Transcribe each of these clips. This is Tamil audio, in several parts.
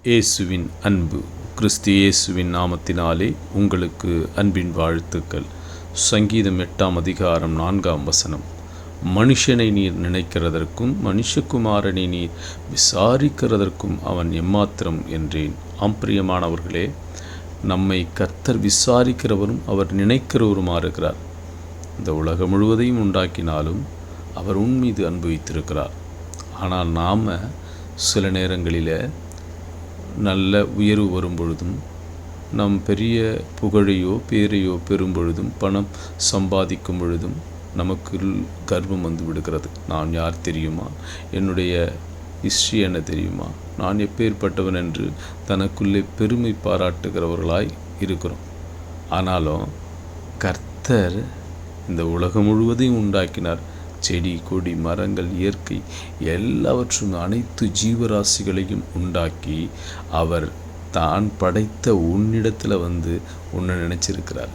இயேசுவின் அன்பு. கிறிஸ்து இயேசுவின் நாமத்தினாலே உங்களுக்கு அன்பின் வாழ்த்துக்கள். சங்கீதம் 8ஆம் அதிகாரம் 4ஆம் வசனம். மனுஷனை நீர் நினைக்கிறதற்கும் மனுஷகுமாரனை நீர் விசாரிக்கிறதற்கும் அவன் எம்மாத்திரம் என்றேன். பிரியமானவர்களே, நம்மை கர்த்தர் விசாரிக்கிறவரும் அவர் நினைக்கிறவருமா இருக்கிறார். இந்த உலகம் முழுவதையும் உண்டாக்கினாலும் அவர் உன்மீது அன்பு வைத்திருக்கிறார். ஆனால் நாம் சில நேரங்களில் நல்ல உயர்வு வரும் பொழுதும், நம் பெரிய புகழையோ பேரையோ பெறும் பொழுதும், பணம் சம்பாதிக்கும் பொழுதும் நமக்கு கர்வம் வந்து விடுகிறது. நான் யார் தெரியுமா, என்னுடைய ஹிஸ்ட்ரி என்ன தெரியுமா, நான் எப்பேற்பட்டவன் என்று தனக்குள்ளே பெருமை பாராட்டுகிறவர்களாய் இருக்கிறோம். ஆனாலும் கர்த்தர் இந்த உலகம் முழுவதையும் உண்டாக்கினார். செடி கொடி மரங்கள் இயற்கை எல்லாவற்றும் அனைத்து ஜீவராசிகளையும் உண்டாக்கி அவர் தான் படைத்த உன்னிடத்தில் வந்து உன்னை நினச்சிருக்கிறார்.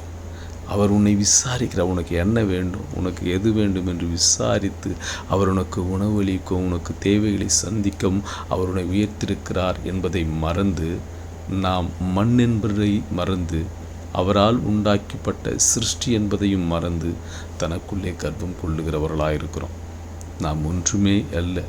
அவர் உன்னை விசாரிக்கிறார். உனக்கு என்ன வேண்டும், உனக்கு எது வேண்டும் என்று விசாரித்து அவர் உனக்கு உணவளிக்கவும் உனக்கு தேவைகளை சந்திக்கவும் அவர் உன்னை உயர்த்திருக்கிறார் என்பதை மறந்து, நாம் மண் என்பதை மறந்து, அவரால் உண்டாக்கப்பட்ட சிருஷ்டி என்பதையும் மறந்து தனக்குள்ளே கர்வம் கொள்ளுகிறவர்களாயிருக்கிறோம். நாம் ஒன்றுமே அல்ல.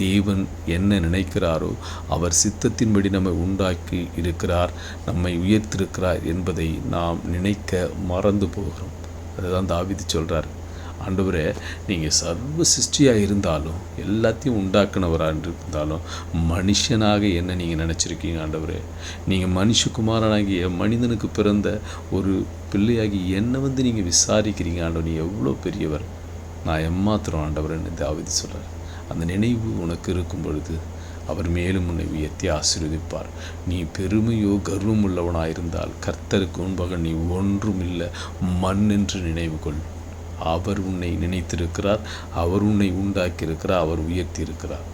தேவன் என்ன நினைக்கிறாரோ அவர் சித்தத்தின்படி நம்மை உண்டாக்கி இருக்கிறார், நம்மை உயர்த்திருக்கிறார் என்பதை நாம் நினைக்க மறந்து போகிறோம். அதுதான் தாவீது சொல்கிறார், ஆண்டவரே, நீங்கள் சர்வ சிருஷ்டியாக இருந்தாலும் எல்லாத்தையும் உண்டாக்குனவராக இருந்தாலும் மனுஷனாக என்ன நீங்கள் நினச்சிருக்கீங்க ஆண்டவரே. நீங்கள் மனுஷகுமாரனாகிய மனிதனுக்கு பிறந்த ஒரு பிள்ளையாகி என்னை வந்து நீங்கள் விசாரிக்கிறீங்க ஆண்டவர். நீ எவ்வளோ பெரியவர், நான் எம்மாத்திரம் ஆண்டவர்ன்னு தாவீது சொல்கிறார். அந்த நினைவு உனக்கு இருக்கும் பொழுது அவர் மேலும் உன்னை உயர்த்தி ஆசீர்வதிப்பார். நீ பெருமையோ கர்வம் உள்ளவனாயிருந்தால் கர்த்தருக்கு முன்பாக நீ ஒன்றும் இல்லை, மண் என்று நினைவு கொள். அவர் உன்னை நினைத்திருக்கிறார், அவர் உன்னை உண்டாக்கியிருக்கிறார், அவர் உயர்த்தி இருக்கிறார்.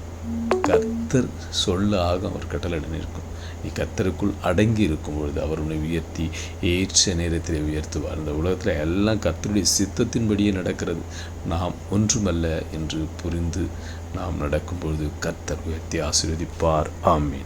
கர்த்தர் சொல்ல ஆக அவர் கட்டளையிட இருக்கும். நீ கர்த்தருக்குள் அடங்கி இருக்கும் பொழுது அவர் உன்னை உயர்த்தி ஏற்ற நேரத்தில் உயர்த்துவார். இந்த உலகத்தில் எல்லாம் கர்த்தருடைய சித்தத்தின்படியே நடக்கிறது. நாம் ஒன்றுமல்ல என்று புரிந்து நாம் நடக்கும் பொழுது கர்த்தர் உயர்த்தி ஆசீர்வதிப்பார். ஆமீன்.